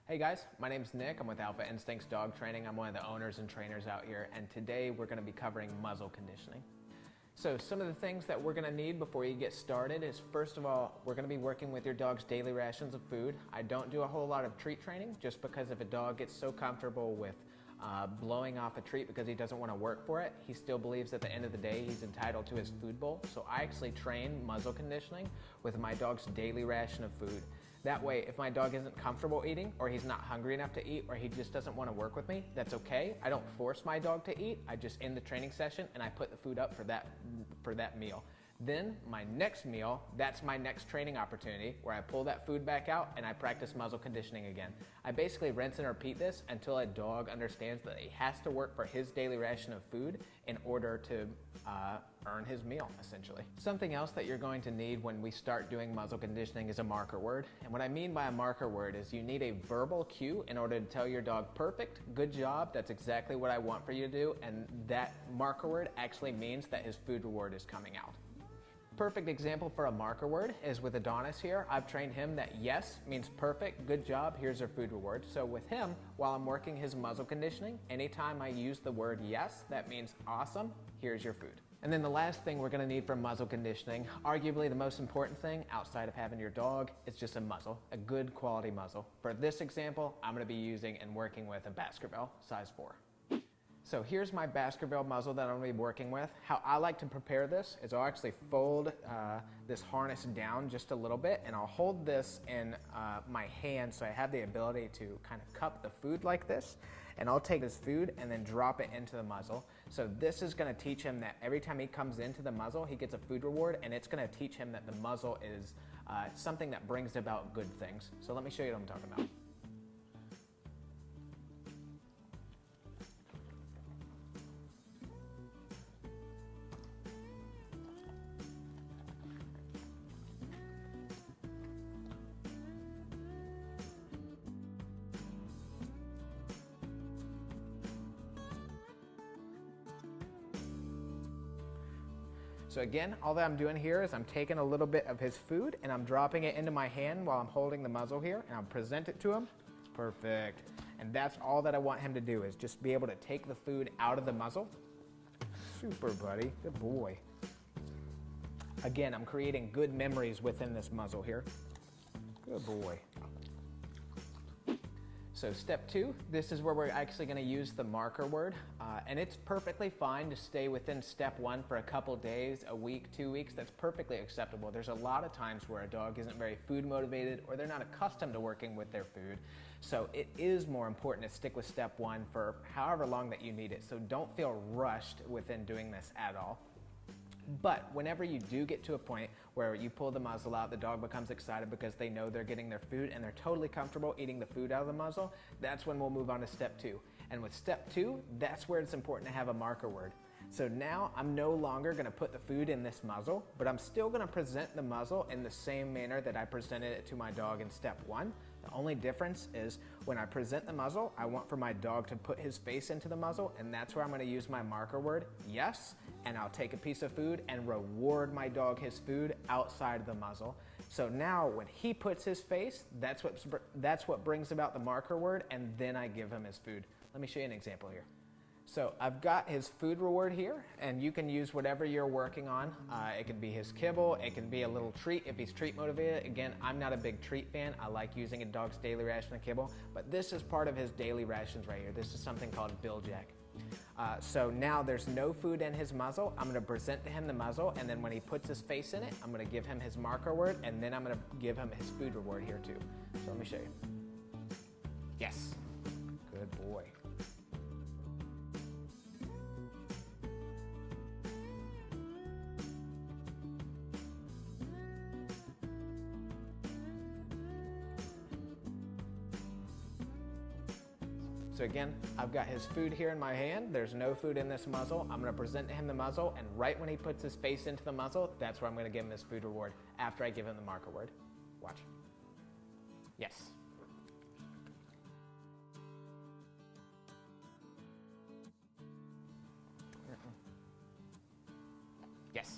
Hey guys, my name's Nick. I'm with Alpha Instincts Dog Training. I'm one of the owners and trainers out here, and today we're going to be covering muzzle conditioning. So some of the things that we're going to need before you get started is, first of all, we're going to be working with your dog's daily rations of food. I don't do a whole lot of treat training just because if a dog gets so comfortable with blowing off a treat because he doesn't want to work for it, he still believes at the end of the day he's entitled to his food bowl. So I actually train muzzle conditioning with my dog's daily ration of food. That way, if my dog isn't comfortable eating, or he's not hungry enough to eat, or he just doesn't want to work with me, that's okay. I don't force my dog to eat. I just end the training session and I put the food up for that meal. Then my next meal, that's my next training opportunity where I pull that food back out and I practice muzzle conditioning again. I basically rinse and repeat this until a dog understands that he has to work for his daily ration of food in order to earn his meal, essentially. Something else that you're going to need when we start doing muzzle conditioning is a marker word. And what I mean by a marker word is you need a verbal cue in order to tell your dog, perfect, good job, that's exactly what I want for you to do, and that marker word actually means that his food reward is coming out. Perfect example for a marker word is with Adonis here. I've trained him that yes means perfect, good job, here's your food reward. So with him, while I'm working his muzzle conditioning, anytime I use the word yes, that means awesome, here's your food. And then the last thing we're gonna need for muzzle conditioning, arguably the most important thing outside of having your dog, is just a muzzle, a good quality muzzle. For this example, I'm gonna be using and working with a Baskerville size 4. So here's my Baskerville muzzle that I'm going to be working with. How I like to prepare this is I'll actually fold this harness down just a little bit, and I'll hold this in my hand so I have the ability to kind of cup the food like this, and I'll take this food and then drop it into the muzzle. So this is going to teach him that every time he comes into the muzzle, he gets a food reward, and it's going to teach him that the muzzle is something that brings about good things. So let me show you what I'm talking about. So again, all that I'm doing here is I'm taking a little bit of his food and I'm dropping it into my hand while I'm holding the muzzle here, and I'll present it to him. Perfect. And that's all that I want him to do, is just be able to take the food out of the muzzle. Super, buddy. Good boy. Again, I'm creating good memories within this muzzle here. Good boy. So step 2, this is where we're actually going to use the marker word, and it's perfectly fine to stay within step 1 for a couple days, a week, 2 weeks. That's perfectly acceptable. There's a lot of times where a dog isn't very food motivated or they're not accustomed to working with their food. So it is more important to stick with step 1 for however long that you need it. So don't feel rushed within doing this at all. But whenever you do get to a point where you pull the muzzle out, the dog becomes excited because they know they're getting their food and they're totally comfortable eating the food out of the muzzle, that's when we'll move on to step 2. And with step 2, that's where it's important to have a marker word. So now I'm no longer going to put the food in this muzzle, but I'm still going to present the muzzle in the same manner that I presented it to my dog in step 1. The only difference is when I present the muzzle, I want for my dog to put his face into the muzzle, and that's where I'm going to use my marker word, yes, and I'll take a piece of food and reward my dog his food outside of the muzzle. So now when he puts his face, that's what brings about the marker word, and then I give him his food. Let me show you an example here. So I've got his food reward here, and you can use whatever you're working on. It can be his kibble, it can be a little treat if he's treat motivated. Again, I'm not a big treat fan. I like using a dog's daily ration of kibble, but this is part of his daily rations right here. This is something called Bill Jack. So now there's no food in his muzzle. I'm going to present to him the muzzle, and then when he puts his face in it, I'm going to give him his marker word, and then I'm going to give him his food reward here too. So let me show you. Yes. Good boy. So again, I've got his food here in my hand. There's no food in this muzzle. I'm going to present to him the muzzle, and right when he puts his face into the muzzle, that's where I'm going to give him his food reward after I give him the marker word. Watch. Yes. Yes.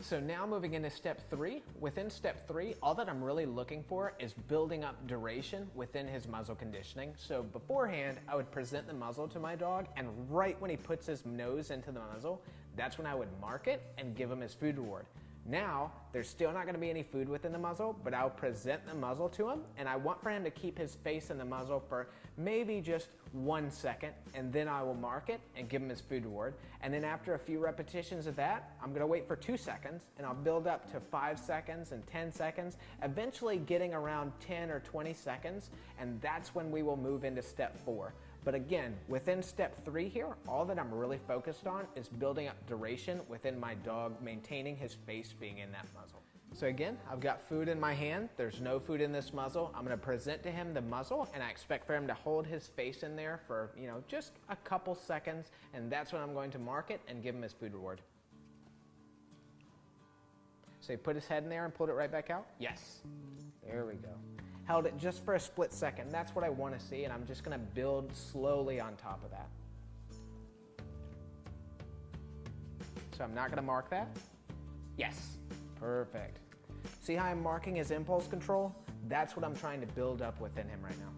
So now moving into step 3, within step 3, all that I'm really looking for is building up duration within his muzzle conditioning. So beforehand, I would present the muzzle to my dog, and right when he puts his nose into the muzzle, that's when I would mark it and give him his food reward. Now, there's still not gonna be any food within the muzzle, but I'll present the muzzle to him, and I want for him to keep his face in the muzzle for maybe just 1 second, and then I will mark it and give him his food reward. And then after a few repetitions of that, I'm gonna wait for 2 seconds, and I'll build up to 5 seconds and 10 seconds, eventually getting around 10 or 20 seconds, and that's when we will move into step 4. But again, within step 3 here, all that I'm really focused on is building up duration within my dog, maintaining his face being in that muzzle. So again, I've got food in my hand. There's no food in this muzzle. I'm gonna present to him the muzzle, and I expect for him to hold his face in there for, just a couple seconds, and that's when I'm going to mark it and give him his food reward. So he put his head in there and pulled it right back out? Yes. There we go. Held it just for a split second. That's what I want to see, and I'm just going to build slowly on top of that. So I'm not going to mark that. Yes, perfect. See how I'm marking his impulse control? That's what I'm trying to build up within him right now.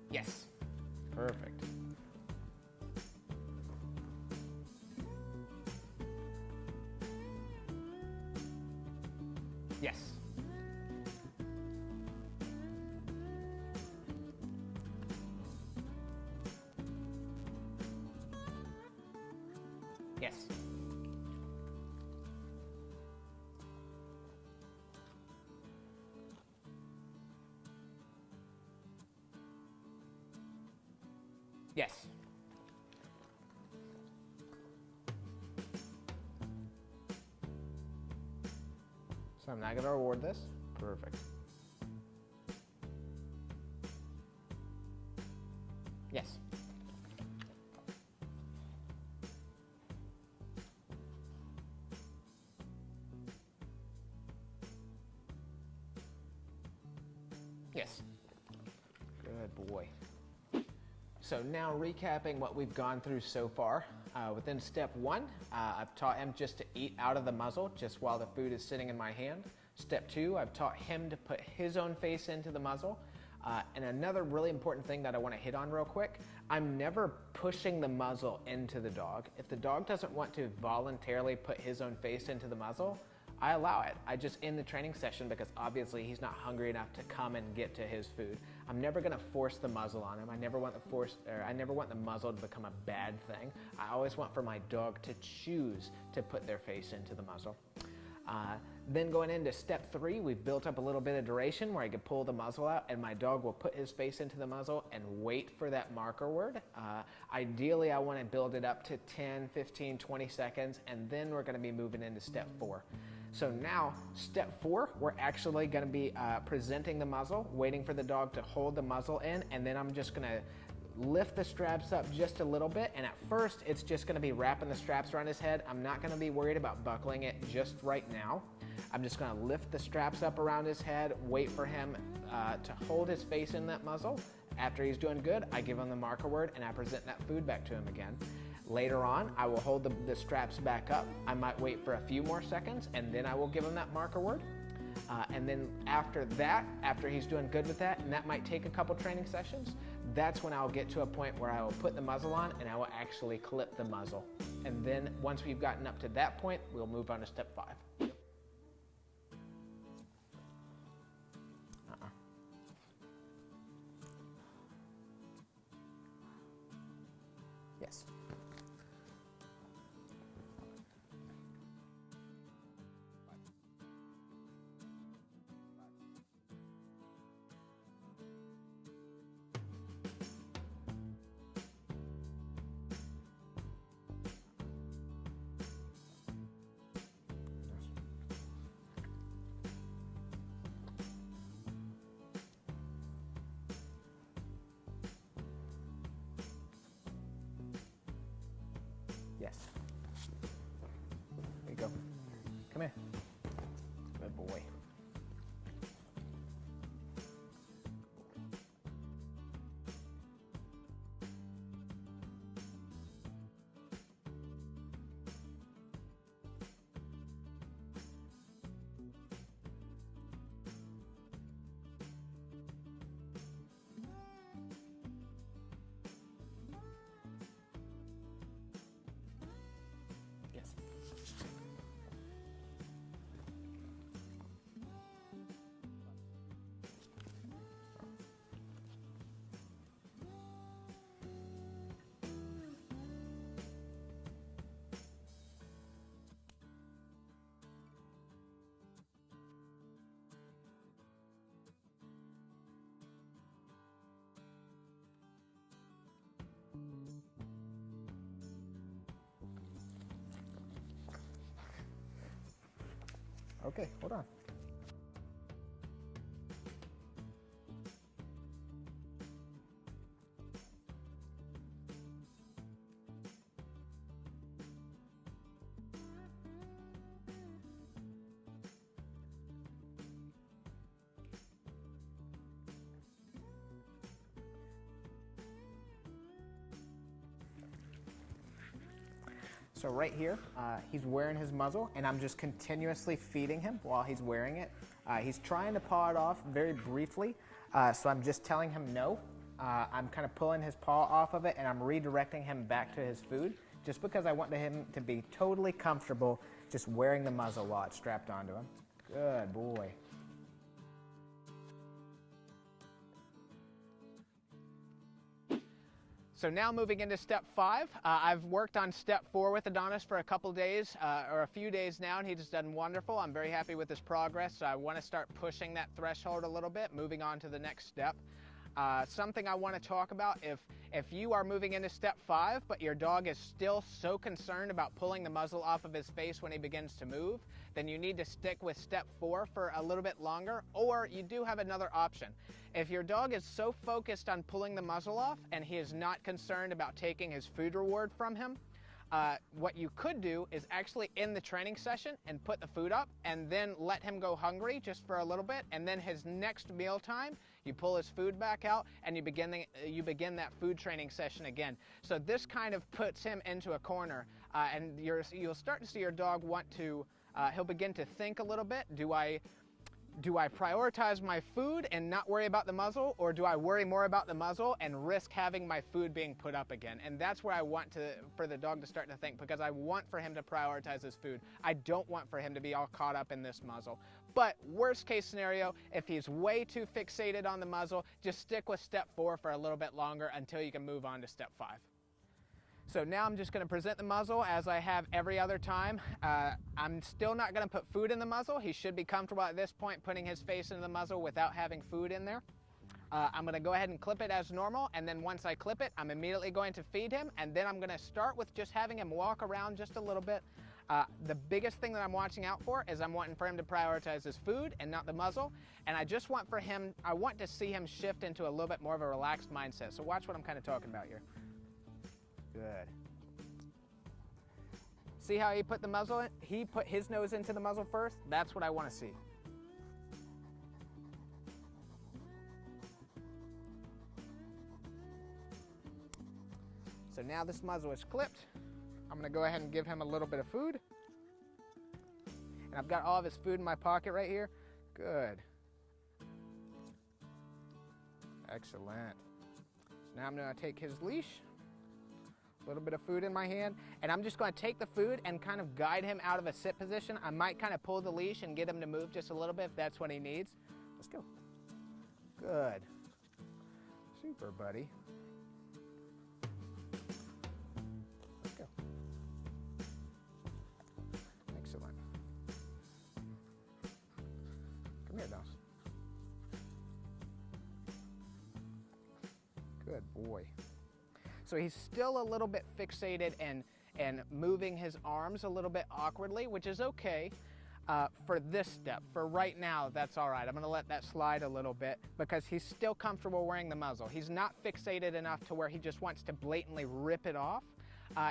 Yes, perfect. Yes. Yes. Yes. So I'm not going to reward this. Perfect. Yes. Yes. Good boy. So now recapping what we've gone through so far. Within step 1, I've taught him just to eat out of the muzzle just while the food is sitting in my hand. Step 2, I've taught him to put his own face into the muzzle. And another really important thing that I want to hit on real quick, I'm never pushing the muzzle into the dog. If the dog doesn't want to voluntarily put his own face into the muzzle, I allow it. I just end the training session because obviously he's not hungry enough to come and get to his food. I'm never going to force the muzzle on him. I never want the muzzle to become a bad thing. I always want for my dog to choose to put their face into the muzzle. Then going into step 3, we've built up a little bit of duration where I could pull the muzzle out and my dog will put his face into the muzzle and wait for that marker word. Ideally, I want to build it up to 10, 15, 20 seconds, and then we're going to be moving into step 4. So now, step 4, we're actually going to be presenting the muzzle, waiting for the dog to hold the muzzle in, and then I'm just going to lift the straps up just a little bit, and at first it's just going to be wrapping the straps around his head. I'm not going to be worried about buckling it just right now. I'm just going to lift the straps up around his head, wait for him to hold his face in that muzzle. After he's doing good, I give him the marker word and I present that food back to him again. Later on, I will hold the straps back up. I might wait for a few more seconds and then I will give him that marker word. And then after that, after he's doing good with that, and that might take a couple training sessions, that's when I'll get to a point where I will put the muzzle on and I will actually clip the muzzle. And then once we've gotten up to that point, we'll move on to step 5. Yes. Yes. There you go. Come here. Good boy. Okay, hold on. So right here, he's wearing his muzzle, and I'm just continuously feeding him while he's wearing it. He's trying to paw it off very briefly, so I'm just telling him no. I'm kind of pulling his paw off of it, and I'm redirecting him back to his food, just because I want him to be totally comfortable just wearing the muzzle while it's strapped onto him. Good boy. So now moving into step 5, I've worked on step 4 with Adonis for a couple days, or a few days now, and he's done wonderful. I'm very happy with his progress, so I want to start pushing that threshold a little bit, moving on to the next step. Something I want to talk about, if you are moving into step 5, but your dog is still so concerned about pulling the muzzle off of his face when he begins to move, then you need to stick with step 4 for a little bit longer, or you do have another option. If your dog is so focused on pulling the muzzle off and he is not concerned about taking his food reward from him, what you could do is actually end the training session and put the food up and then let him go hungry just for a little bit, and then his next meal time, you pull his food back out and you begin that food training session again. So this kind of puts him into a corner, and you'll start to see your dog want to, he'll begin to think a little bit. Do I prioritize my food and not worry about the muzzle, or do I worry more about the muzzle and risk having my food being put up again? And that's where I want for the dog to start to think, because I want for him to prioritize his food. I don't want for him to be all caught up in this muzzle. But worst case scenario, if he's way too fixated on the muzzle, just stick with step 4 for a little bit longer until you can move on to step 5. So now I'm just going to present the muzzle as I have every other time. I'm still not going to put food in the muzzle. He should be comfortable at this point putting his face into the muzzle without having food in there. I'm going to go ahead and clip it as normal, and then once I clip it, I'm immediately going to feed him, and then I'm going to start with just having him walk around just a little bit. The biggest thing that I'm watching out for is I'm wanting for him to prioritize his food and not the muzzle, and I just want I want to see him shift into a little bit more of a relaxed mindset. So watch what I'm kind of talking about here. Good. See how he put the muzzle in? He put his nose into the muzzle first? That's what I want to see. So now this muzzle is clipped. I'm going to go ahead and give him a little bit of food. And I've got all of his food in my pocket right here. Good. Excellent. So now I'm going to take his leash. A little bit of food in my hand, and I'm just going to take the food and kind of guide him out of a sit position. I might kind of pull the leash and get him to move just a little bit if that's what he needs. Let's go. Good. Super, buddy. Let's go. Excellent. Come here, Dawes. Good boy. So he's still a little bit fixated and moving his arms a little bit awkwardly, which is okay for this step. For right now, that's all right. I'm going to let that slide a little bit because he's still comfortable wearing the muzzle. He's not fixated enough to where he just wants to blatantly rip it off.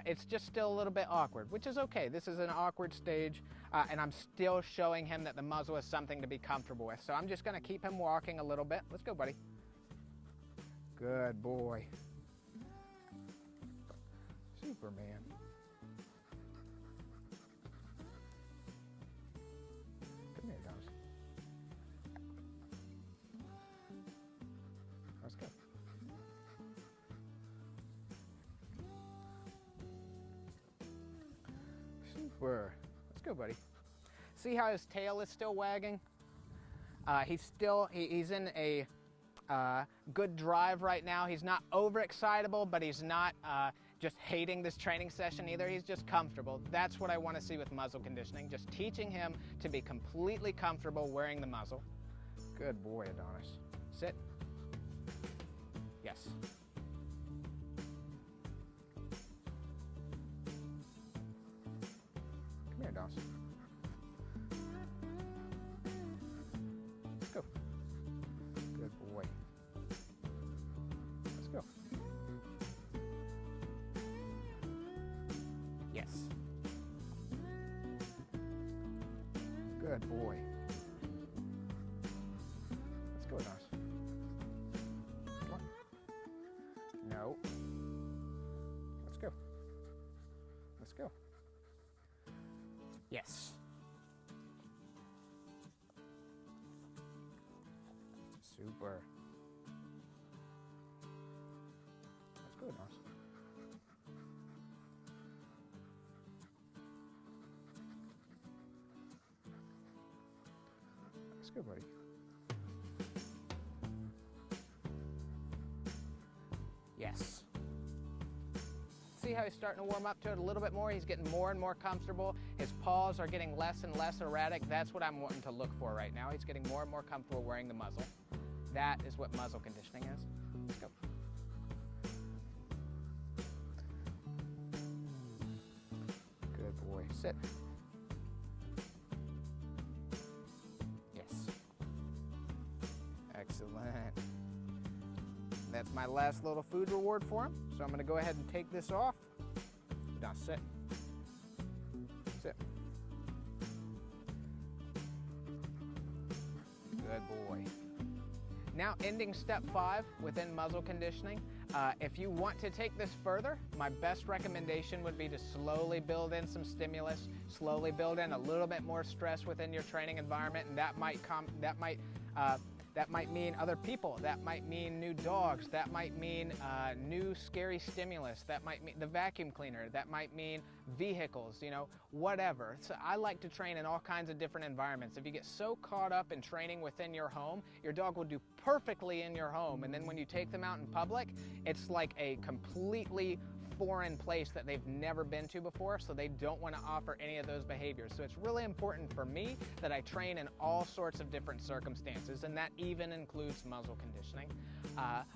It's just still a little bit awkward, which is okay. This is an awkward stage, and I'm still showing him that the muzzle is something to be comfortable with. So I'm just going to keep him walking a little bit. Let's go, buddy. Good boy. Superman. Come here, Dawes. Let's go. Super. Let's go, buddy. See how his tail is still wagging? He's in a good drive right now. He's not overexcitable, but he's not just hating this training session either. He's just comfortable. That's what I want to see with muzzle conditioning, just teaching him to be completely comfortable wearing the muzzle. Good boy, Adonis. Sit. Yes. Come here, Adonis. Good boy. Let's go, Nars. Come on. No. Let's go. Let's go. Yes. Super. Let's go, Nars. Let's go, buddy. Yes. See how he's starting to warm up to it a little bit more? He's getting more and more comfortable. His paws are getting less and less erratic. That's what I'm wanting to look for right now. He's getting more and more comfortable wearing the muzzle. That is what muzzle conditioning is. Let's go. Good boy. Sit. Yes. Excellent. That's my last little food reward for him. So I'm going to go ahead and take this off. Now sit. Sit. Good boy. Now ending step 5 within muzzle conditioning. If you want to take this further, my best recommendation would be to slowly build in some stimulus, slowly build in a little bit more stress within your training environment, and that might mean other people, that might mean new dogs, that might mean new scary stimulus, that might mean the vacuum cleaner, that might mean vehicles, you know, whatever. So I like to train in all kinds of different environments. If you get so caught up in training within your home, your dog will do perfectly in your home, and then when you take them out in public, it's like a completely foreign place that they've never been to before, so they don't want to offer any of those behaviors. So it's really important for me that I train in all sorts of different circumstances, and that even includes muzzle conditioning.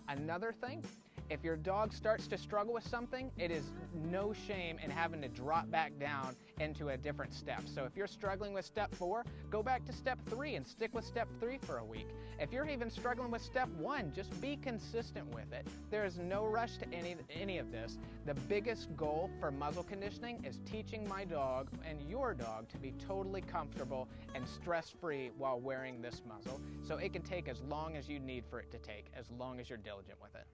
Another thing, if your dog starts to struggle with something, it is no shame in having to drop back down into a different step. So if you're struggling with step 4, go back to step 3 and stick with step 3 for a week. If you're even struggling with step 1, just be consistent with it. There is no rush to any of this. The biggest goal for muzzle conditioning is teaching my dog and your dog to be totally comfortable and stress-free while wearing this muzzle. So it can take as long as you need for it to take, as long as you're diligent with it.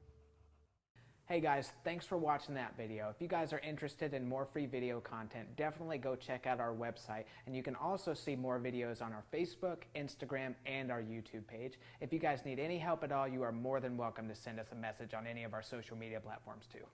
Hey guys, thanks for watching that video. If you guys are interested in more free video content, definitely go check out our website, and you can also see more videos on our Facebook, Instagram, and our YouTube page. If you guys need any help at all, you are more than welcome to send us a message on any of our social media platforms too.